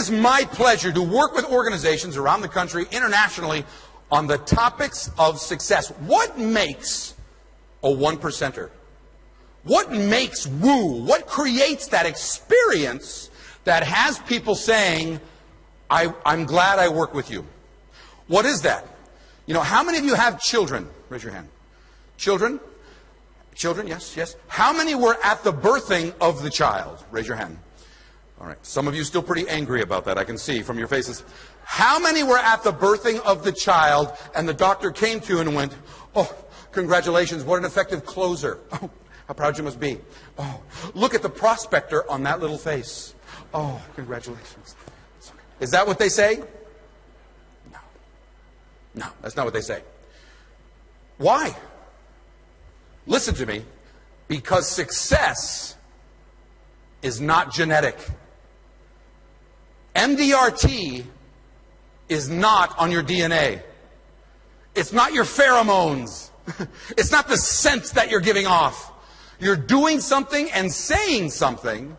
is my pleasure to work with organizations around the country, internationally, on the topics of success. What makes a one-percenter? What makes woo? What creates that experience that has people saying, I'm glad I work with you? What is that? You know, how many of you have children? Raise your hand. Children? Children, yes, yes. How many were at the birthing of the child? Raise your hand. All right. Some of you still pretty angry about that, I can see from your faces. How many were at the birthing of the child and the doctor came to you and went, oh, congratulations, what an effective closer. Oh, how proud you must be. Oh, look at the prospector on that little face. Oh, congratulations. Is that what they say? No. No, that's not what they say. Why? Listen to me. Because success is not genetic. MDRT is not on your DNA. It's not your pheromones. It's not the scent that you're giving off. You're doing something and saying something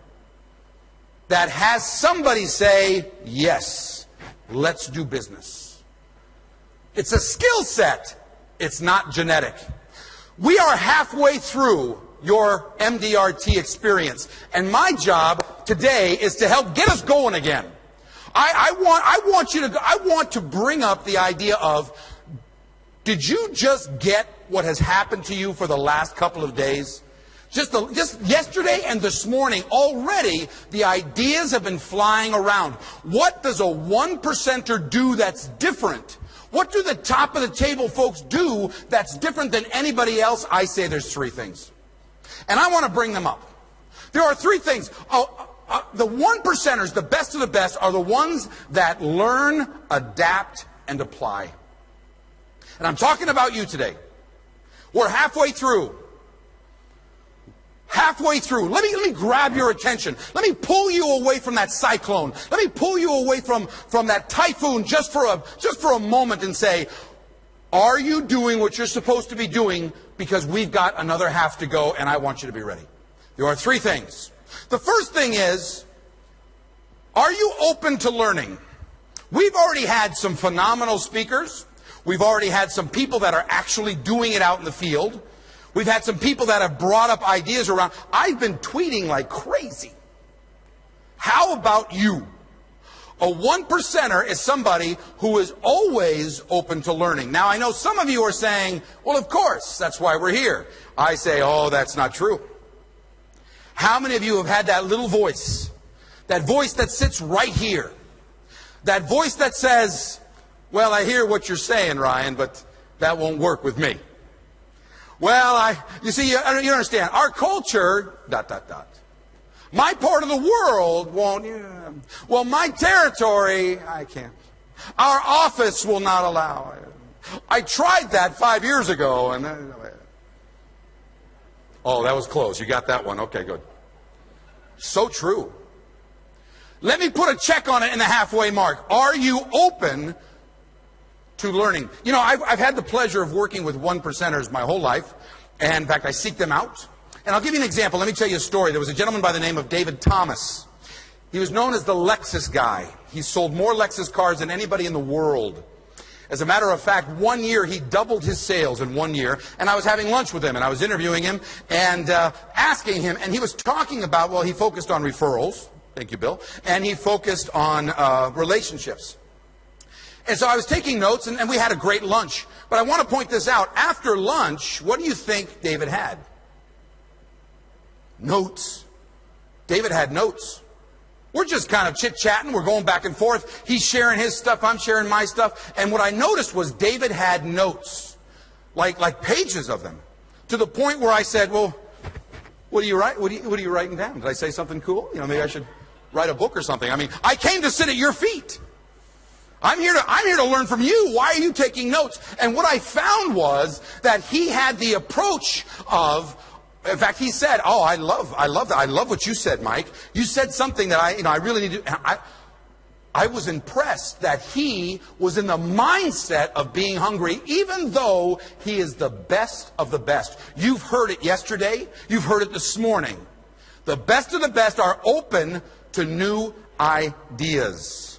that has somebody say, yes, let's do business. It's a skill set. It's not genetic. We are halfway through your MDRT experience. And my job today is to help get us going again. I want to bring up the idea of, did you just get what has happened to you for the last couple of days? Just yesterday and this morning, already the ideas have been flying around. What does a one-percenter do that's different? What do the top of the table folks do that's different than anybody else? I say there's three things. And I want to bring them up. There are three things. The one-percenters, the best of the best, are the ones that learn, adapt, and apply. And I'm talking about you today. We're halfway through. Halfway through. Let me grab your attention. Let me pull you away from that cyclone. Let me pull you away from that typhoon just for a moment and say, are you doing what you're supposed to be doing? Because we've got another half to go and I want you to be ready. There are three things. The first thing is, are you open to learning? We've already had some phenomenal speakers. We've already had some people that are actually doing it out in the field. We've had some people that have brought up ideas around. I've been tweeting like crazy. How about you? A one-percenter is somebody who is always open to learning. Now, I know some of you are saying, well, of course, that's why we're here. I say, oh, that's not true. How many of you have had that little voice? That voice that sits right here. That voice that says, well, I hear what you're saying, Ryan, but that won't work with me. Well, you see, you understand, our culture, ... My part of the world won't, well, my territory, I can't. Our office will not allow it. I tried that 5 years ago, and oh, that was close. You got that one. Okay, good. So true. Let me put a check on it in the halfway mark. Are you open to learning? You know, I've had the pleasure of working with one-percenters my whole life. And in fact, I seek them out. And I'll give you an example. Let me tell you a story. There was a gentleman by the name of David Thomas. He was known as the Lexus guy. He sold more Lexus cars than anybody in the world. As a matter of fact, 1 year he doubled his sales in 1 year. And I was having lunch with him, and I was interviewing him and asking him. And he was talking about, well, he focused on referrals. Thank you, Bill. And he focused on relationships. And so I was taking notes, and we had a great lunch. But I want to point this out. After lunch, what do you think David had? Notes. David had notes. We're just kind of chit-chatting. We're going back and forth. He's sharing his stuff. I'm sharing my stuff. And what I noticed was David had notes, like pages of them, to the point where I said, well, what are you writing? What are you writing down? Did I say something cool? You know, maybe I should write a book or something. I mean, I came to sit at your feet. I'm here to learn from you. Why are you taking notes? And what I found was that he had the approach of, in fact, he said, oh, I love that. I love what you said, Mike. You said something that I really need to, I was impressed that he was in the mindset of being hungry, even though he is the best of the best. You've heard it yesterday. You've heard it this morning. The best of the best are open to new ideas.